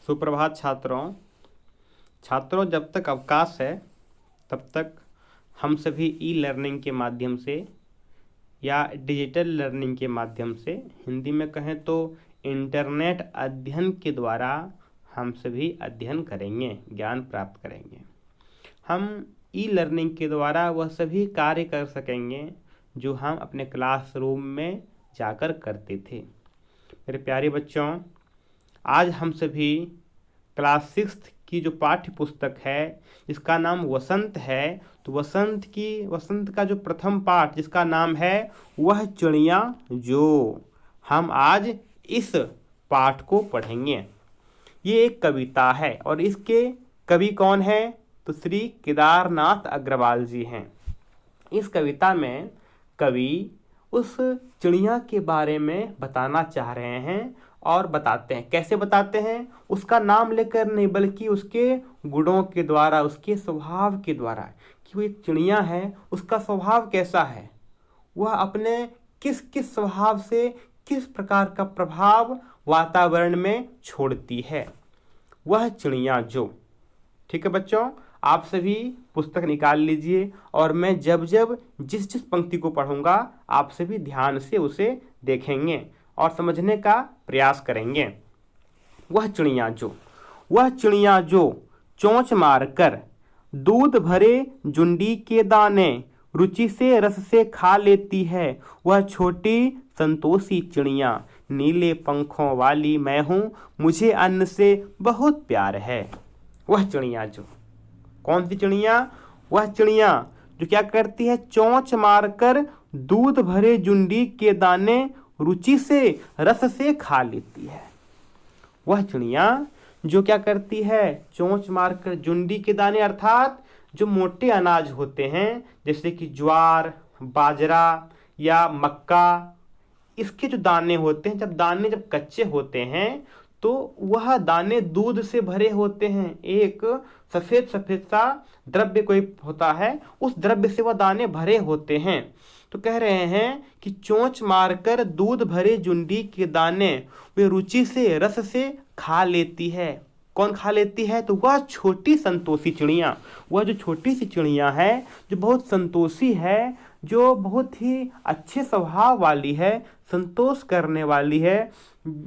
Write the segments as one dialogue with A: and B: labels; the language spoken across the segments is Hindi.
A: सुप्रभात छात्रों जब तक अवकाश है तब तक हम सभी ई लर्निंग के माध्यम से या डिजिटल लर्निंग के माध्यम से, हिंदी में कहें तो इंटरनेट अध्ययन के द्वारा हम सभी अध्ययन करेंगे, ज्ञान प्राप्त करेंगे। हम ई लर्निंग के द्वारा वह सभी कार्य कर सकेंगे जो हम अपने क्लासरूम में जाकर करते थे। मेरे प्यारे बच्चों, आज हम सभी क्लास 6 की जो पाठ्य पुस्तक है जिसका नाम वसंत है, तो वसंत का जो प्रथम पाठ जिसका नाम है वह चिड़िया जो, हम आज इस पाठ को पढ़ेंगे। ये एक कविता है और इसके कवि कौन है? तो श्री केदारनाथ अग्रवाल जी हैं। इस कविता में कवि उस चिड़िया के बारे में बताना चाह रहे हैं और बताते हैं। कैसे बताते हैं? उसका नाम लेकर नहीं, बल्कि उसके गुणों के द्वारा, उसके स्वभाव के द्वारा, कि वो एक चिड़िया है, उसका स्वभाव कैसा है, वह अपने किस किस स्वभाव से किस प्रकार का प्रभाव वातावरण में छोड़ती है, वह चिड़िया जो। ठीक है बच्चों, आप सभी पुस्तक निकाल लीजिए और मैं जब जब जिस जिस पंक्ति को पढ़ूंगा आप सभी ध्यान से उसे देखेंगे और समझने का प्रयास करेंगे। वह चिड़िया जो चोंच मारकर दूध भरे जुंडी के दाने रुचि से रस से खा लेती है, वह छोटी संतोषी चिड़िया, नीले पंखों वाली मैं हूँ, मुझे अन्न से बहुत प्यार है। वह चिड़िया जो, कौन सी चिड़िया? वह चिड़िया जो क्या करती है? चोंच मारकर दूध भरे जुंडी के दाने रुचि से रस से खा लेती है। वह चिड़िया जो क्या करती है? चोंच मारकर जुंडी के दाने, अर्थात जो मोटे अनाज होते हैं जैसे कि ज्वार, बाजरा या मक्का, इसके जो दाने होते हैं, जब कच्चे होते हैं तो वह दाने दूध से भरे होते हैं। एक सफेद सफेद सा द्रव्य कोई होता है, उस द्रव्य से वह दाने भरे होते हैं। तो कह रहे हैं कि चोंच मारकर दूध भरे जुंडी के दाने वे रुचि से रस से खा लेती है। कौन खा लेती है? तो वह छोटी संतोषी चिड़िया। वह जो छोटी सी चिड़िया है जो बहुत संतोषी है, जो बहुत ही अच्छे स्वभाव वाली है, संतोष करने वाली है,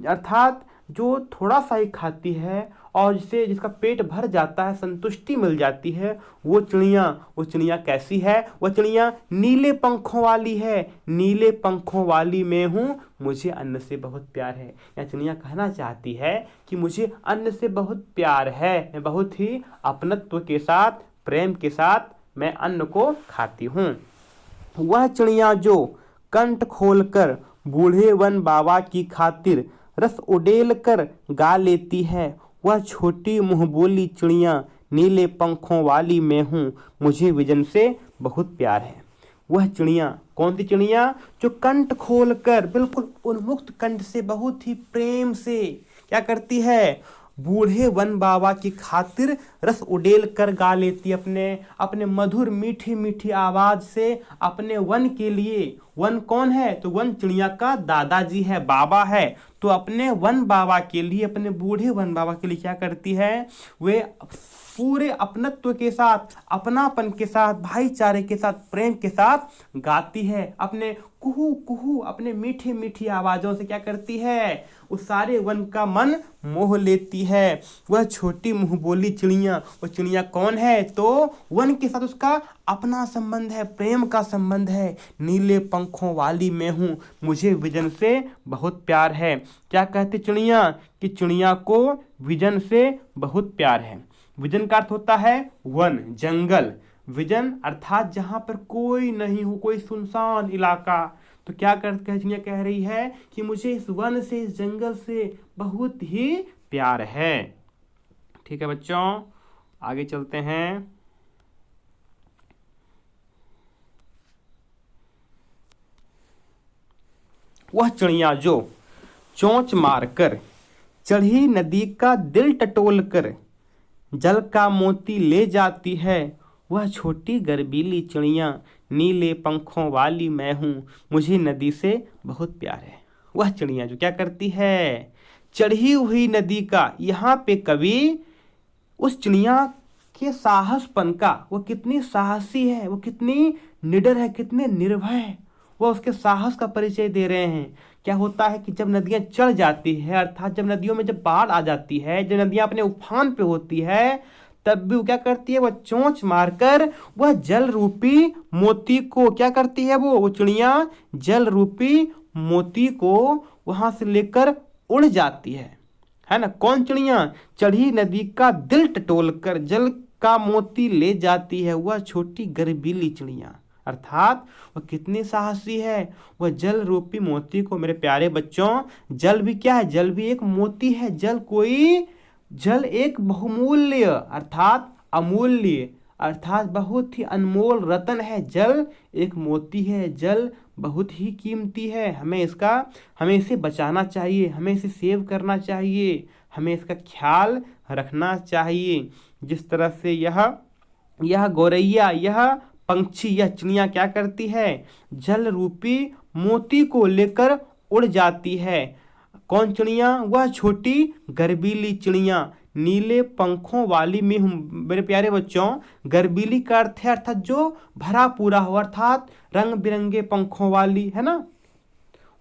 A: अर्थात जो थोड़ा सा ही खाती है और जिसका पेट भर जाता है, संतुष्टि मिल जाती है, वो चिड़िया कैसी है? वह चिड़िया नीले पंखों वाली है। नीले पंखों वाली मैं हूँ, मुझे अन्न से बहुत प्यार है। यह चिड़िया कहना चाहती है कि मुझे अन्न से बहुत प्यार है, मैं बहुत ही अपनत्व के साथ, प्रेम के साथ मैं अन्न को खाती हूँ। वह चिड़िया जो कंठ खोलकर बूढ़े वन बाबा की खातिर रस उडेल कर गा लेती है, वह छोटी मुंहबोली चिड़िया, नीले पंखों वाली मैं हूँ, मुझे विजन से बहुत प्यार है। वह चिड़िया, कौन सी चिड़िया? जो कंठ खोलकर, बिल्कुल उन्मुक्त कंठ से, बहुत ही प्रेम से क्या करती है? बूढ़े वन बाबा की खातिर रस उडेल कर गा लेती, अपने मधुर मीठी मीठी आवाज से अपने वन के लिए। वन कौन है? तो वन चिड़िया का दादाजी है, बाबा है। तो अपने वन बाबा के लिए, अपने बूढ़े वन बाबा के लिए क्या करती है? वे पूरे अपनत्व के साथ, अपनापन के साथ, भाईचारे के साथ, प्रेम के साथ गाती है। अपने कुहू कुहू, अपने मीठी मीठी आवाजों से क्या करती है? उस सारे वन का मन मोह लेती है। वह छोटी मुंहबोली चिड़िया, वो चिड़िया कौन है? तो वन के साथ उसका अपना संबंध है, प्रेम का संबंध है। नीले पंखों वाली मैं हूँ, मुझे विजन से बहुत प्यार है। क्या कहती चिड़िया? कि चिड़िया को विजन से बहुत प्यार है। विजन का अर्थ होता है वन, जंगल। विजन अर्थात जहाँ पर कोई नहीं हो, कोई सुनसान इलाका। तो क्या चिड़िया कह रही है कि मुझे इस वन से, इस जंगल से बहुत ही प्यार है। ठीक है बच्चों, आगे चलते हैं। वह चिड़िया जो चोंच मारकर चढ़ी नदी का दिल टटोल कर जल का मोती ले जाती है, वह छोटी गर्बीली चिड़िया, नीले पंखों वाली मैं हूँ, मुझे नदी से बहुत प्यार है। वह चिड़िया जो क्या करती है? चढ़ी हुई नदी का। यहाँ पे कवि उस चिड़िया के साहसपन का, वो कितनी साहसी है, वो कितनी निडर है, कितने निर्भय है, वो उसके साहस का परिचय दे रहे हैं। क्या होता है कि जब नदियाँ चढ़ जाती है, अर्थात जब नदियों में जब बाढ़ आ जाती है, जब नदियाँ अपने उफान पे होती है, तब भी वो क्या करती है, वह चोंच मारकर वह जल रूपी मोती को क्या करती है, वो चिड़िया जल रूपी मोती को वहां से लेकर उड़ जाती है ना। कौन चिड़िया? चढ़ी नदी का दिल टटोल कर जल का मोती ले जाती है वह छोटी गर्वीली चिड़िया। अर्थात वह कितनी साहसी है, वह जल रूपी मोती को। मेरे प्यारे बच्चों, जल भी क्या है? जल भी एक मोती है। जल एक बहुमूल्य अर्थात अमूल्य अर्थात बहुत ही अनमोल रत्न है। जल एक मोती है, जल बहुत ही कीमती है। हमें इसे बचाना चाहिए, हमें इसे सेव करना चाहिए, हमें इसका ख्याल रखना चाहिए। जिस तरह से यह गौरैया, यह पंछी, यह चिड़िया क्या करती है? जल रूपी मोती को लेकर उड़ जाती है। कौन चिड़िया? वह छोटी गर्वीली चिड़िया, नीले पंखों वाली में हूँ। मेरे प्यारे बच्चों, गर्वीली का अर्थ है अर्थात जो भरा पूरा हो, अर्थात रंग बिरंगे पंखों वाली, है ना।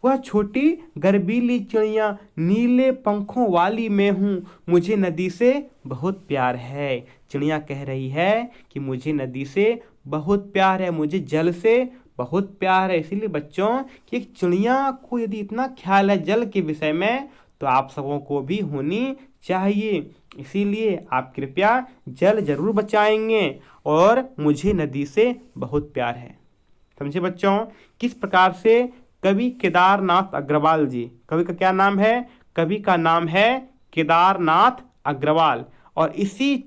A: वह छोटी गर्वीली चिड़िया नीले पंखों वाली मैं हूँ, मुझे नदी से बहुत प्यार है। चिड़िया कह रही है कि मुझे नदी से बहुत प्यार है, मुझे जल से बहुत प्यार है। इसीलिए बच्चों कि एक चिड़िया को यदि इतना ख्याल है जल के विषय में, तो आप सबों को भी होनी चाहिए। इसीलिए आप कृपया जल जरूर बचाएंगे। और मुझे नदी से बहुत प्यार है। समझे बच्चों? किस प्रकार से कवि केदारनाथ अग्रवाल जी, कवि का क्या नाम है? कवि का नाम है केदारनाथ अग्रवाल। और इसी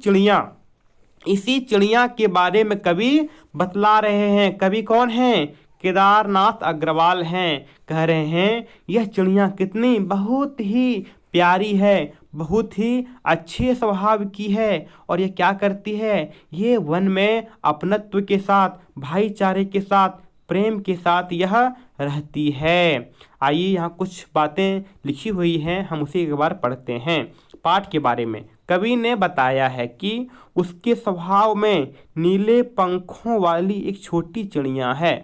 A: चिड़िया के बारे में कवि बतला रहे हैं। कवि कौन हैं? केदारनाथ अग्रवाल हैं। कह रहे हैं यह चिड़िया कितनी बहुत ही प्यारी है, बहुत ही अच्छे स्वभाव की है। और ये क्या करती है? ये वन में अपनत्व के साथ, भाईचारे के साथ, प्रेम के साथ यह रहती है। आइए यहाँ कुछ बातें लिखी हुई हैं, हम उसे एक बार पढ़ते हैं। पाठ के बारे में कवि ने बताया है कि उसके स्वभाव में नीले पंखों वाली एक छोटी चिड़िया है।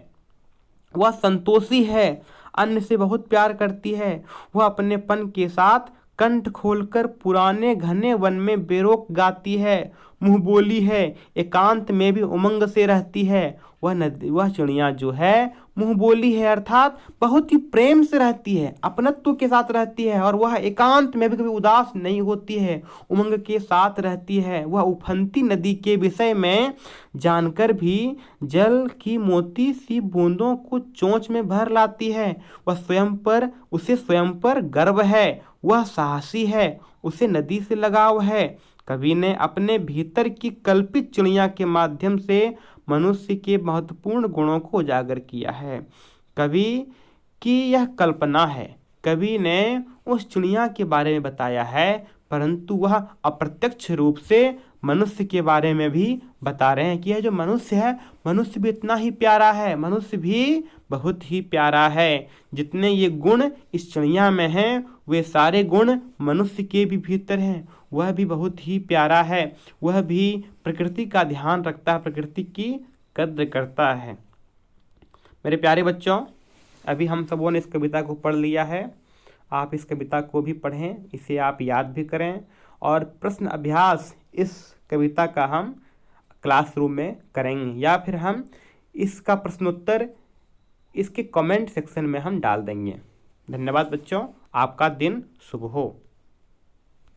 A: वह संतोषी है, अन्य से बहुत प्यार करती है। वह अपनेपन के साथ कंठ खोलकर पुराने घने वन में बेरोक गाती है, मुँह बोली है, एकांत में भी उमंग से रहती है। वह चिड़िया जो है मुँह बोली है, अर्थात बहुत ही प्रेम से रहती है, अपनत्व के साथ रहती है। और वह एकांत में भी कभी उदास नहीं होती है, उमंग के साथ रहती है। वह उफनती नदी के विषय में जानकर भी जल की मोती सी बूंदों को चोंच में भर लाती है। उसे स्वयं पर गर्व है, वह साहसी है, उसे नदी से लगाव है। कवि ने अपने भीतर की कल्पित चिड़िया के माध्यम से मनुष्य के महत्वपूर्ण गुणों को उजागर किया है। कवि की यह कल्पना है, कवि ने उस चिड़िया के बारे में बताया है, परंतु वह अप्रत्यक्ष रूप से मनुष्य के बारे में भी बता रहे हैं कि यह जो मनुष्य है, मनुष्य भी इतना ही प्यारा है, मनुष्य भी बहुत ही प्यारा है। जितने ये गुण इस चिड़िया में हैं, वे सारे गुण मनुष्य के भी भीतर हैं। वह भी बहुत ही प्यारा है, वह भी प्रकृति का ध्यान रखता है, प्रकृति की कद्र करता है। मेरे प्यारे बच्चों, अभी हम सबों ने इस कविता को पढ़ लिया है। आप इस कविता को भी पढ़ें, इसे आप याद भी करें, और प्रश्न अभ्यास इस कविता का हम क्लासरूम में करेंगे, या फिर हम इसका प्रश्नोत्तर इसके कमेंट सेक्शन में हम डाल देंगे। धन्यवाद बच्चों, आपका दिन शुभ हो।